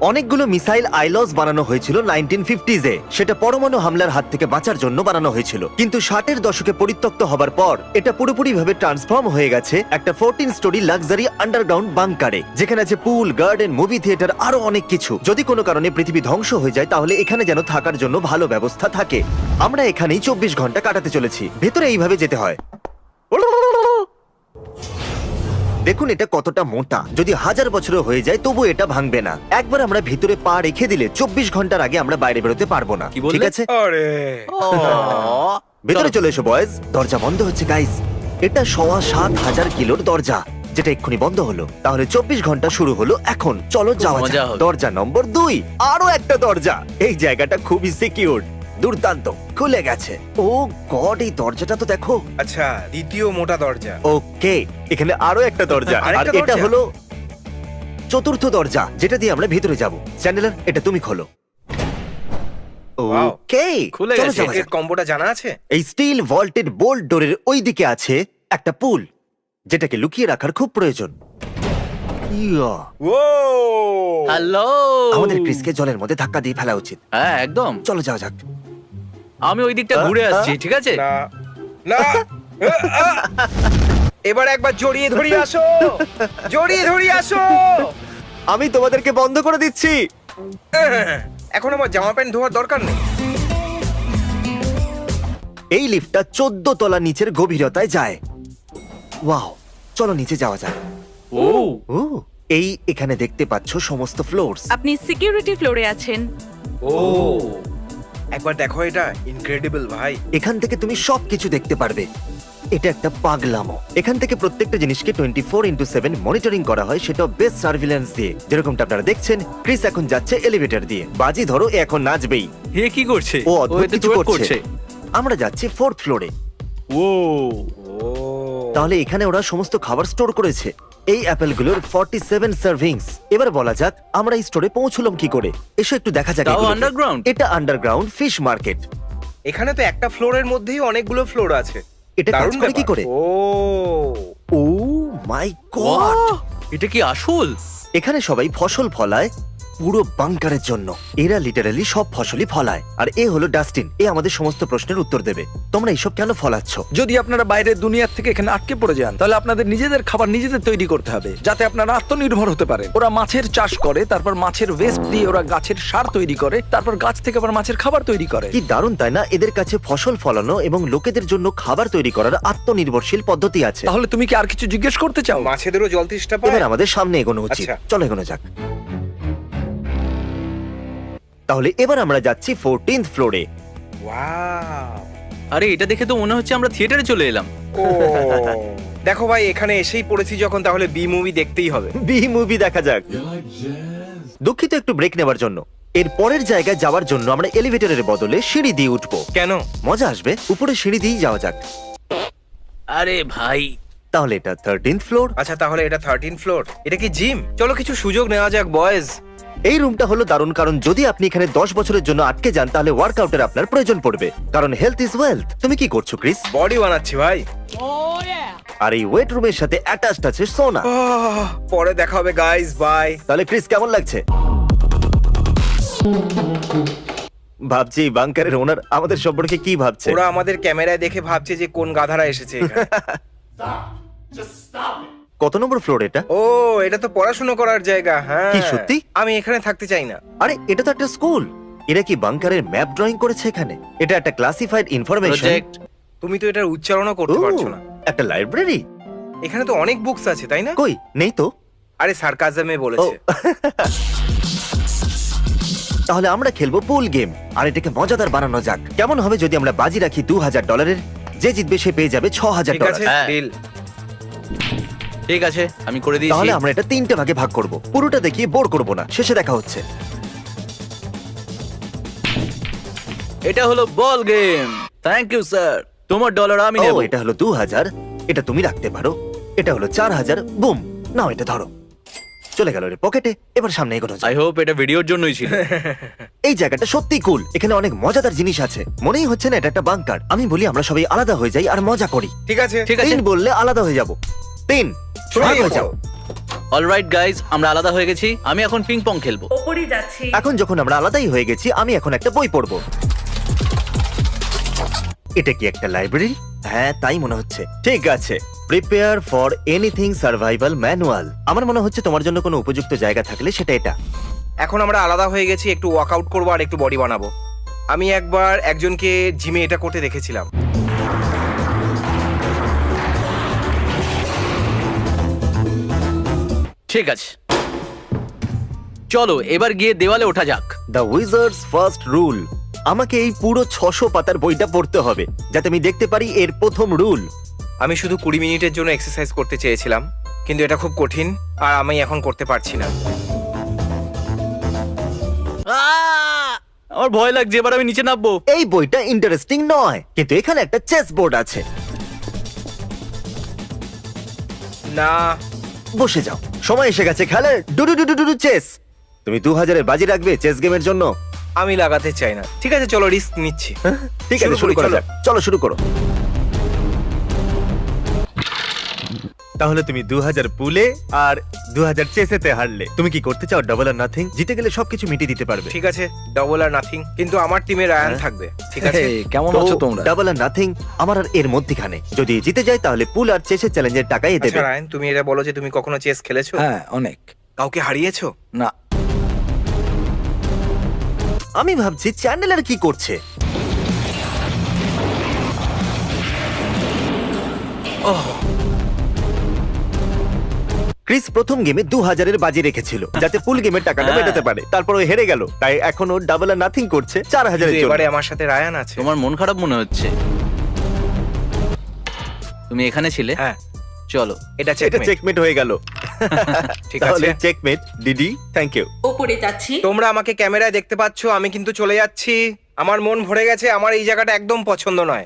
অনেকগুলো মিসাইল আইলস বানানো হয়েছিল 1950s এ। সেটা পরমাণু হামলার হাত থেকে বাঁচার জন্য বানানো হয়েছিল, কিন্তু 60-এর দশকে পরিত্যক্ত হবার পর এটা পুরোপুরিভাবে ট্রান্সফর্ম হয়ে গেছে একটা 14 স্টোরি লাক্সারি আন্ডারগ্রাউন্ড বাংকারে, যেখানে আছে পুল, গার্ডেন, মুভি থিয়েটার, আরো অনেক কিছু। যদি কোনো কারণে পৃথিবী ধ্বংস হয়ে যায় তাহলে এখানে যেন থাকার জন্য ভালো ব্যবস্থা থাকে। আমরা এখানেই 24 ঘন্টা কাটাতে চলেছি। ভেতরে এইভাবে যেতে হয়। দেখুন এটা কতটা মোটা, যদি 1000 বছরও হয়ে যায় তবু এটা ভাঙবে না। একবার আমরা ভিতরে পা রেখে দিলে 24 ঘন্টার আগে আমরা বাইরে বেরোতে পারবো না। কি বললে? ঠিক আছে, আরে ভেতরে চলে এসো বয়েজ। দরজা বন্ধ হচ্ছে গাইস। এটা 7,500 কিলোর দরজা, যেটা এক্ষুনি বন্ধ হলো। তাহলে 24 ঘন্টা শুরু হলো এখন। চলো যাওয়া মজা যাক। হবে। দরজা নম্বর 2, আরো একটা দরজা। এই জায়গাটা খুবই সিকিউর, দুর্দান্ত, খুলে গেছে। ও গড, এই দরজাটা তো দেখো। আচ্ছা, দ্বিতীয় মোটা দরজা। ওকে, এখানে আরো একটা দরজা, আর আরেকটা এটা দরজা? হলো চতুর্থ দরজা, যেটা দিয়ে আমরা ভেতরে যাব। চ্যান্ডেলার, এটা তুমি খোলো। Wow. ওকে, খুলে চলো গেছে। যাওয়া এর যাক। কম্বোটা জানা আছে? এই স্টিল ভল্টেড বোল্ট ডোরের ওই দিকে আছে একটা পুল, যেটাকে লুকিয়ে রাখার খুব প্রয়োজন। ইয়া, ও হ্যালো। আমাদের ক্রিসকে জলের মধ্যে ধাক্কা দিয়ে ফেলা উচিত। হ্যাঁ একদম। চলো যাওয়া যাক। আমি ওই দিকটা ঘুরে আসছি, ঠিক আছে? না না এবার একবার জড়িয়ে ধরিয়ে আসো, জড়িয়ে ধরিয়ে আসো। আমি তোমাদেরকে বন্ধ করে দিচ্ছি। এখন আমার জামা প্যান্ট ধোয়ার দরকার নেই। এই লিফটটা 14 তলা নিচের গভীরতায় যায়। ওয়াও, চলো নিচে যাওয়া যাক। ও ও, এই এখানে দেখতে পাচ্ছ সমস্ত ফ্লোরস। আপনি সিকিউরিটি ফ্লোরে আছেন। ও একবার দেখো, এটা ইনক্রেডিবল ভাই। এখান থেকে তুমি সবকিছু দেখতে পারবে। এটা একটা পাগলামো। এখান থেকে প্রত্যেকটা জিনিসকে 24x7 মনিটরিং করা হয়, সেটা বেস্ট সার্ভিল্যান্স দিয়ে। যেরকমটা আপনারা দেখছেন, ক্রিস এখন যাচ্ছে এলিভেটর দিয়ে। বাজি ধরো এ এখন নাচবেই। হে কি করছে? ও অদ্ভুত এতে কিছু twerk করছে। আমরা যাচ্ছি 4th ফ্লোরে। ও ও তাহলে এখানে ওরা সমস্ত খাবার স্টোর করেছে। এই অ্যাপেলগুলোর 47 সার্ভিংস। এবার বলা যাক আমরা এই স্টোরে পৌঁছলাম কি করে। এসো একটু দেখা যাক তাও এগুলোকে। underground? এটা আন্ডারগ্রাউন্ড ফিশ মার্কেট। এখানে তো একটা ফ্লোরের মধ্যেই অনেকগুলো ফ্লোর আছে। এটা কাজ দারুণ করে কি ব্যাপার। করে? ও ও মাই গড, Wow! এটা কি আসল? এখানে সবাই ফসল ফলায় পুরো বাংকারের জন্য। এরা লিটারালি সব ফসলই ফলায়। আর এ হলো ডাস্টিন, এ আমাদের সমস্ত প্রশ্নের উত্তর দেবে। তোমরা এইসব কেন ফলাচ্ছ? যদি আপনারা বাইরের দুনিয়ার থেকে এখানে আটকে পড়ে যান, তাহলে আপনাদের নিজেদের খাবার নিজেদের তৈরি করতে হবে, যাতে আপনারা আত্মনির্ভর হতে পারেন। ওরা মাছের চাষ করে, তারপর মাছের ওয়েস্ট দিয়ে ওরা গাছের সার তৈরি করে, তারপর গাছ থেকে আবার মাছের খাবার তৈরি করে। কি দারুণ তাই না? এদের কাছে ফসল ফলানো এবং লোকেদের জন্য খাবার তৈরি করার আত্মনির্ভরশীল পদ্ধতি আছে। তাহলে তুমি কি আর কিছু জিজ্ঞেস করতে চাও? মাছেদেরও জল তৃষ্ণা পায়। এবার আমাদের সামনে এগোনো উচিত। আচ্ছা। চলো এগোনো যাক। তাহলে এবার আমরা যাচ্ছি 14th ফ্লোরে। ওয়াও আরে এটা দেখে তো মনে হচ্ছে আমরা থিয়েটারে চলে এলাম। ও দেখো ভাই, এখানে এসেই পড়েছি যখন, তাহলে বি মুভি দেখতেই হবে। বি মুভি দেখা যাক। দুঃখিত একটু ব্রেক নেবার জন্য। এর পরের জায়গায় যাওয়ার জন্য আমরা এলিভেটরের বদলে সিঁড়ি দিয়ে উঠবো। কেন? মজা আসবে। উপরে সিঁড়ি দিয়েই যাওয়া যাক। আরে ভাই, তাহলে এটা 13th ফ্লোর। আচ্ছা, তাহলে এটা 13 ফ্লোর। এটা কি জিম? চলো কিছু সুযোগ নেওয়া যাক বয়েজ। এই রুমটা হলো দারুণ, কারণ যদি আপনি এখানে 10 বছরের জন্য আটকে যান তাহলে ওয়ার্কআউটের আপনার প্রয়োজন পড়বে, কারণ হেলথ ইজ ওয়েলথ। তুমি কি করছো ক্রিস? বডি বানাচ্ছি ভাই। আর এই ওয়েট রুমের সাথে অ্যাটাচড আছে সোনা। পরে দেখা হবে গাইস, বাই। তাহলে ক্রিস কেমন লাগছে? ভাবছি বাংকারের ওনার আমাদের সম্পর্কে কি ভাবছে। ওরা আমাদের ক্যামেরায় দেখে ভাবছে যে কোন গাধারা এসেছে এখানে। কত নম্বর ফ্লোর এটা? ও, এটা তো পড়াশোনা করার জায়গা। হ্যাঁ, কি সত্যি? আমি এখানে থাকতে চাই না। আরে এটা তো একটা স্কুল। এরা কি বাংকারের ম্যাপ ড্রয়িং করেছে এখানে? এটা একটা ক্লাসিফাইড ইনফরমেশন। প্রজেক্ট। তুমি তো এটার উচ্চারণও করতে পারছো না। একটা লাইব্রেরি। এখানে তো অনেক বুকস আছে, তাই না? কই নেই তো। আরে সার্কাজমে ও বলেছে। তাহলে আমরা খেলবো পুল গেম, আর এটাকে মজাদার বানানো যাক। কেমন হবে যদি আমরা বাজি রাখি $2000? যে জিতবে সে পেয়ে যাবে $6000। ঠিক আছে, হ্যাঁ। ডিল। ঠিক আছে, আমি করে দিয়েছি। তাহলে আমরা এটা 3টে ভাগে ভাগ করব। পুরোটা দেখিয়ে বোর করব না, শেষে দেখা হচ্ছে। এটা হলো ball game. Thank you sir. তোমার ডলার আমি ও নেব। এটা হলো 2000, এটা তুমি রাখতে পারো। এটা হলো 4000। বুম, নাও এটা ধরো। চলে গেল রে পকেটে। এবার সামনে এগোনো যাক। আই হোপ এটা ভিডিওর জন্যই ছিল। এই জায়গাটা সত্যি কুল। এখানে অনেক মজাদার জিনিস আছে। মনেই হচ্ছে না এটা একটা বাংকার। আমি বলি আমরা সবাই আলাদা হয়ে যাই আর মজা করি। ঠিক আছে, ঠিক আছে। 3 বললে আলাদা হয়ে যাব। 3 শুরু হয়ে করো। যাও। অলরাইট গাইজ, আমরা আলাদা হয়ে গেছি। আমি এখন পিং পং খেলবো। ওপরে যাচ্ছি। এখন যখন আমরা আলাদাই হয়ে গেছি, আমি এখন একটা বই পড়বো। এটা কি একটা লাইব্রেরি? হ্যাঁ, তাই মনে হচ্ছে। ঠিক আছে, prepare for anything survival manual. আমার মনে হচ্ছে তোমার জন্য কোনো উপযুক্ত জায়গা থাকলে সেটা এটা। এখন আমরা আলাদা হয়ে গেছি, একটু ওয়ার্কআউট করবো আর একটু বডি বানাবো। আমি একবার একজনকে জিমে এটা করতে দেখেছিলাম। ঠিক আছে, চলো এবার গিয়ে দেওয়ালে ওঠা যাক। The wizard's first rule. আমাকে এই পুরো 600 পাতার বইটা পড়তে হবে যাতে আমি দেখতে পারি এর প্রথম রুল। আমি শুধু 20 মিনিটের জন্য এক্সারসাইজ করতে চেয়েছিলাম, কিন্তু এটা খুব কঠিন আর আমি এখন করতে পারছি না। আমার ভয় লাগছে, এবার আমি নিচে নামবো। এই বইটা ইন্টারেস্টিং নয়, কিন্তু এখানে একটা চেস বোর্ড আছে। না, বসে যাও, সময় এসে গেছে খেলার। ডুডু ডুডু ডুডু চেস। তুমি 2000-এর বাজি রাখবে চেস গেমের জন্য? আমি লাগাতে চাই না। ঠিক আছে, চলো রিস্ক নিচ্ছি। ঠিক আছে, শুরু শুরু করি, করা চলো। যাক। চলো শুরু করো। তাহলে তুমি 2000 পুলে আর 2000 চেসেতে হারলে। তুমি কি করতে চাও? ডাবল আর নাথিং? জিতে গেলে সবকিছু মিটিয়ে দিতে পারবে। ঠিক আছে, ডাবল আর নাথিং, কিন্তু আমার টিমে রায়ান থাকবে। ঠিক আছে, Hey, কেমন আছো তোমরা? ডাবল আর নাথিং আমার আর এর মধ্যখানে। যদি জিতে যায় তাহলে পুল আর চেসের চ্যালেঞ্জের টাকাই দেবে। আচ্ছা রায়ান, তুমি এটা বলো যে তুমি কখনো চেস খেলেছো? হ্যাঁ, অনেক। কাউকে হারিয়েছো? না, আমি ভাবছি চ্যান্ডেলার কি করছে। ক্রিস প্রথম গেমে 2000-এর বাজি রেখেছিল যাতে পুল গেমের টাকাটা হ্যাঁ। মেটাতে পারে। তারপর ও হেরে গেল, তাই এখন ও ডাবল আর নাথিং করছে 4000-এর কিন্তু জন্য। এবারে আমার সাথে রায়ান আছে। তোমার মন খারাপ মনে হচ্ছে। তুমি এখানে ছিলে? হ্যাঁ, চলো। এটা এটা চেকমেট। চেকমেট হয়ে গেল। ঠিক তাহলে আছে, চেকমেট ডিডি, থ্যাংক ইউ। ওপরে যাচ্ছি। তোমরা আমাকে ক্যামেরায় দেখতে পাচ্ছো, আমি কিন্তু চলে যাচ্ছি। আমার মন ভরে গেছে, আমার এই জায়গাটা একদম পছন্দ নয়।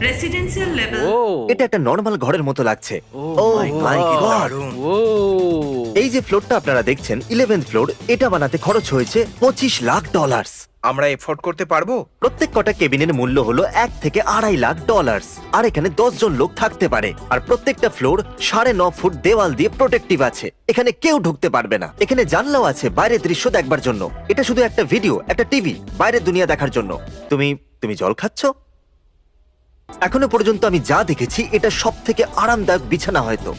Residential level. ও এটা একটা নরমাল ঘরের মতো লাগছে। Oh oh my my God. God! দারুণ। ও এই যে ফ্লোরটা আপনারা দেখছেন 11th ফ্লোর, এটা বানাতে খরচ হয়েছে $25 লাখ। আমরা এফোর্ড করতে পারবো? প্রত্যেক কটা কেবিনের মূল্য হলো $1 থেকে $2.5 লাখ। আর এখানে 10 জন লোক থাকতে পারে। আর প্রত্যেকটা ফ্লোর 9.5 ফুট দেওয়াল দিয়ে প্রোটেক্টিভ আছে। এখানে কেউ ঢুকতে পারবে না। এখানে জানলাও আছে বাইরের দৃশ্য দেখবার জন্য। এটা শুধু একটা ভিডিও, একটা টিভি, বাইরের দুনিয়া দেখার জন্য। তুমি জল খাচ্ছ? এখনো পর্যন্ত আমি যা দেখেছি এটা সব থেকে আরামদায়ক বিছানা হয়তো।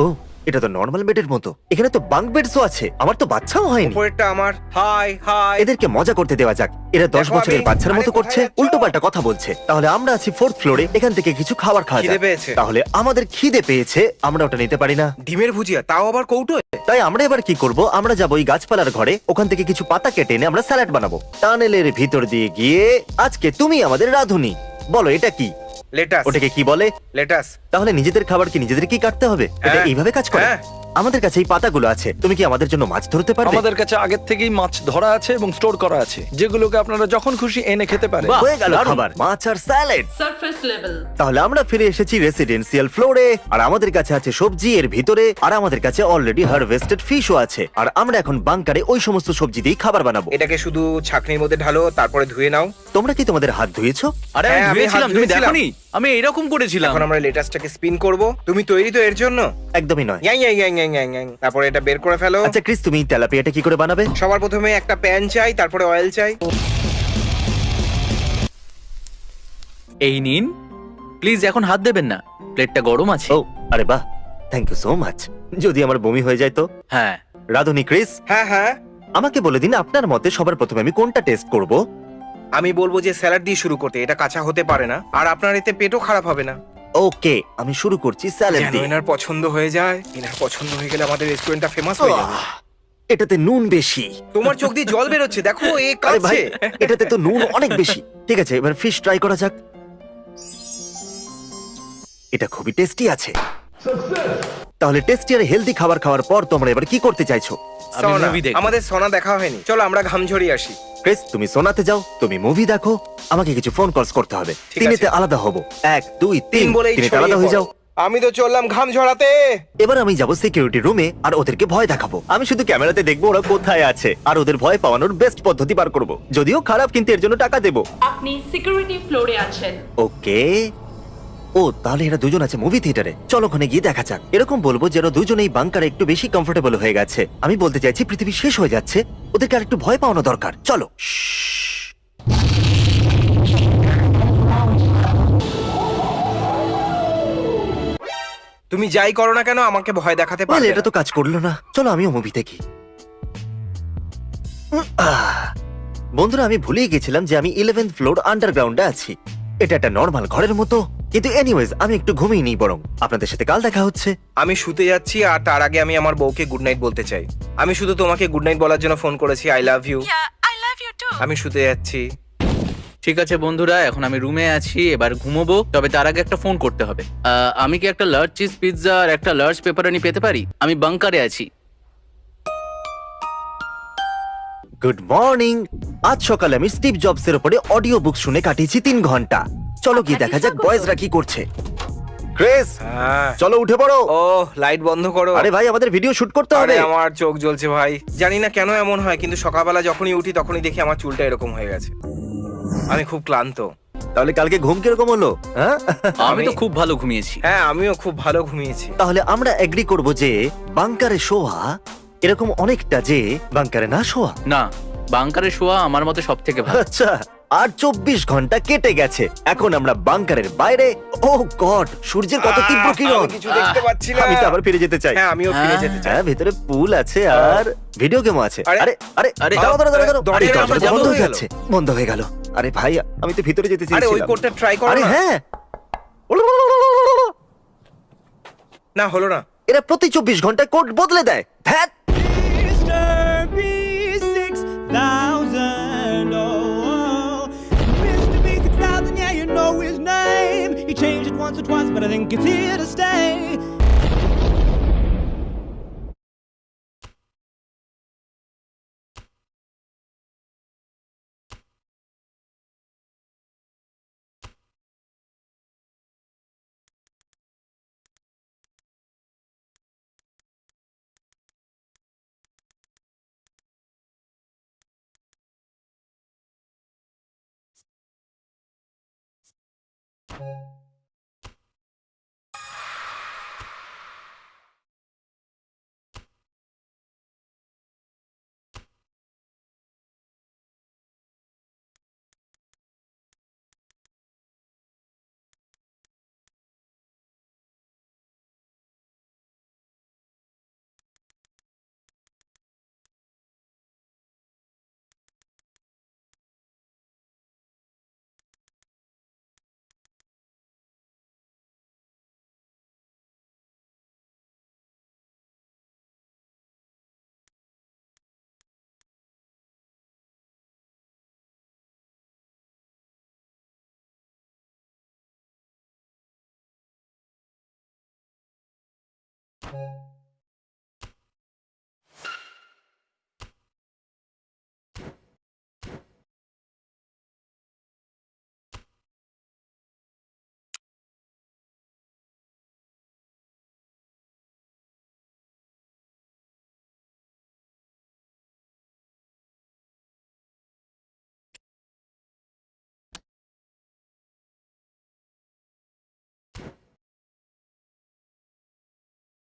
ও, এটা তো নর্মাল বেডের মতো। এখানে তো বাঙ্ক বেডসও আছে। আমার তো বাচ্চাও হয়নি। উপরেরটা আমার। High high. এদেরকে মজা করতে দেওয়া যাক। এরা 10 দেখো, বছরের আমি- বাচ্চার মতো আরে করছে, কোথায় যাচ্ছো? উল্টো পাল্টা কথা বলছে। তাহলে আমরা আছি 4th ফ্লোরে, এখান থেকে কিছু খাবার খাওয়া খিদে যাক। পেয়েছে। তাহলে আমাদের খিদে পেয়েছে, আমরা ওটা নিতে পারি না। ডিমের ভুজিয়া, তাও আবার কৌটোয়। তাই আমরা এবার কি করব? আমরা যাবো ওই গাছপালার ঘরে, ওখান থেকে কিছু পাতা কেটে এনে আমরা স্যালাড বানাবো। টানেলের ভিতর দিয়ে গিয়ে। আজকে তুমি আমাদের রাঁধুনি। বলো এটা কি? লেটাস। ওটাকে কি বলে? লেটাস। তাহলে নিজেদের খাবার কি নিজেদের কি কাটতে হবে? এটা হ্যাঁ। এইভাবে কাজ করে? হ্যাঁ। আমাদের কাছে এই পাতাগুলো আছে। তুমি কি আমাদের জন্য মাছ ধরতে পারবে? আমাদের কাছে আগের থেকেই মাছ ধরা আছে এবং স্টোর করা আছে, যেগুলোকে আপনারা যখন খুশি এনে খেতে পারেন। বাহ, হয়ে গেল দারুণ। খাবার, মাছ আর স্যালাড। Surface level. তাহলে আমরা ফিরে এসেছি রেসিডেন্সিয়াল ফ্লোরে। আর আমাদের কাছে আছে সবজি এর ভিতরে, আর আমাদের কাছে অলরেডি হারভেস্টেড ফিশও আছে। আর আমরা এখন বাংকারে ওই সমস্ত সবজি দিয়ে খাবার বানাবো। এটাকে শুধু ছাকনির মধ্যে ঢালো, তারপরে ধুয়ে নাও। তোমরা কি তোমাদের হাত ধুয়েছো? আরে হ্যাঁ, আমি আমি হাত ধুয়েছিলাম, তুমি ধুয়েছিলাম। দেখোনি? আমি এরকম করেছিলাম। এখন আমরা লেটাসটাকে স্পিন করব। তুমি তৈরি তো এর জন্য? একদমই নয়। Young young young young young young. তারপরে এটা বের করে ফেলো। আচ্ছা ক্রিস, তুমি তেলাপিয়াটা কি করে বানাবে? সবার প্রথমে একটা প্যান চাই, তারপরে অয়েল চাই। এই নিন, প্লিজ এখন হাত দেবেন না, প্লেটটা গরম আছে। ও আরে বাহ, থ্যাংক ইউ সো মাচ। যদি আমার বমি হয়ে যায় তো? হ্যাঁ, রাধুনি, ক্রিস, হ্যাঁ হ্যাঁ, আমাকে বলে দিন আপনার মতে সবার প্রথমে আমি কোনটা টেস্ট করব? আমি বলবো যে স্যালাড দিয়ে শুরু করতে। এটা কাঁচা হতে পারে না, আর আপনার এতে পেটও খারাপ হবে না। ওকে, আমি শুরু করছি স্যালাড যেন দিয়ে। এনার পছন্দ হয়ে যায়। এনার পছন্দ হয়ে গেলে আমাদের রেস্টুরেন্টটা ফেমাস হয়ে যাবে। আহ, এটাতে নুন বেশি। তোমার চোখ দিয়ে জল বেরোচ্ছে, দেখো এ আরে ভাই, কাঁদছে। এটাতে তো নুন অনেক বেশি। ঠিক আছে, এবার ফিশ ট্রাই করা যাক। এটা খুবই টেস্টি আছে। তাহলে টেস্টি আর হেলদি খাবার খাওয়ার পর তোমরা এবার কি করতে চাইছো? আমি সোনা, মুভি দেখব। আমাদের সোনা দেখা হয়নি, চলো আমরা ঘাম ঝরিয়ে আসি। ক্রিস, তুমি সোনাতে যাও, তুমি মুভি দেখো, আমাকে কিছু ফোন কলস করতে হবে। ঠিক তিনেতে আছে। আলাদা হবো। 1 2 তিন 3 বলেই তিনেতে ছড়িয়ে আলাদা হয়ে পড়ো। যাও। আমি তো চললাম ঘাম ঝরাতে। এবার আমি যাব সিকিউরিটি রুমে আর ওদেরকে ভয় দেখাবো। আমি শুধু ক্যামেরাতে দেখবো ওরা কোথায় আছে, আর ওদের ভয় পাওয়ানোর বেস্ট পদ্ধতি বার করব। যদিও খারাপ, কিন্তু এর জন্য টাকা দেবো। আপনি সিকিউরিটি ফ্লোরে আছেন। ওকে, ও তাহলে এরা দুজন আছে মুভি থিয়েটারে, চলো ওখানে গিয়ে দেখা যাক। এরকম বলবো যে ওরা দুজনেই বাংকারে একটু বেশি কমফোর্টেবল হয়ে গেছে। আমি বলতে চাইছি পৃথিবী শেষ হয়ে যাচ্ছে, ওদেরকে আর একটু ভয় পাওয়ানো দরকার। চলো। তুমি যাই করো না কেন আমাকে ভয় দেখাতে বলে পারবে এটা না। তো কাজ করলো না, চলো আমিও মুভি দেখি। বন্ধুরা আমি ভুলেই গেছিলাম যে আমি 11th ফ্লোর আন্ডারগ্রাউন্ডে আছি। এটা একটা নর্মাল ঘরের মতো, কিন্তু এনিওয়েজ আমি একটু ঘুমিয়ে নিই বরং। আপনাদের সাথে কাল দেখা হচ্ছে। আমি শুতে যাচ্ছি আর তার আগে আমি আমার বউকে গুড নাইট বলতে চাই। আমি শুধু তোমাকে গুড নাইট বলার জন্য ফোন করেছি। I love you. I love you too. আমি শুতে যাচ্ছি। ঠিক আছে বন্ধুরা, এখন আমি রুমে আছি, এবার ঘুমোবো। তবে তার আগে একটা ফোন করতে হবে। আমি কি একটা লার্জ চিজ পিৎজা আর একটা লার্জ পেপারনি পেতে পারি? আমি বাংকারে আছি। Good morning. আজ সকালে আমি স্টিভ জবসের উপরে অডিও বুক শুনে কাটিয়েছি 3 ঘন্টা। চলো গিয়ে দেখা যাক বয়েজরা কি করছে। ক্রিস হ্যাঁ। চলো উঠে পড়ো। ও লাইট বন্ধ করো। আরে ভাই আমাদের ভিডিও শুট করতে আরে হবে। আমার চোখ জ্বলছে ভাই। জানি না কেন এমন হয়, কিন্তু সকালবেলা যখনই উঠি তখনই দেখি আমার চুলটা এরকম হয়ে গেছে। আমি খুব ক্লান্ত। তাহলে কালকে ঘুম কিরকম হলো? হ্যাঁ আমি তো খুব ভালো ঘুমিয়েছি। হ্যাঁ আমিও খুব ভালো ঘুমিয়েছি। তাহলে আমরা এগ্রি করব যে বাংকারে শোয়া এরকম অনেকটা যে বাংকারে না শোয়া। না, বাংকারে শোয়া আমার মতে সব থেকে ভালো। আচ্ছা, আর 24 ঘন্টা কেটে গেছে। এখন আমরা বাংকারের বাইরে। ও গড, সূর্যের কত তীব্র কিরণ। আমি কিছু দেখতে পাচ্ছি না। আমি তো আবার ফিরে যেতে চাই। হ্যাঁ আমিও ফিরে যেতে চাই। হ্যাঁ ভেতরে পুল আছে আর ভিডিও গেমও আছে। আরে, আরে আরে আরে, দাঁড়াও দাঁড়াও দাঁড়াও দাঁড়াও। আরে দরজাটা দরজাটা বন্ধ বন্ধ হয়ে হয়ে গেল। যাচ্ছে, বন্ধ হয়ে গেল। আরে ভাই আমি তো ভিতরে যেতে আরে ওই চেয়েছিলাম। কোডটা ট্রাই করো আরে না। হ্যাঁ, না হলো না। এরা প্রতি 24 ঘন্টায় কোড বদলে দেয়। ধ্যাৎ। Mr. B6000, oh, Mr. B6000, yeah, you know his name. He changed it once or twice, but I think it's here to stay.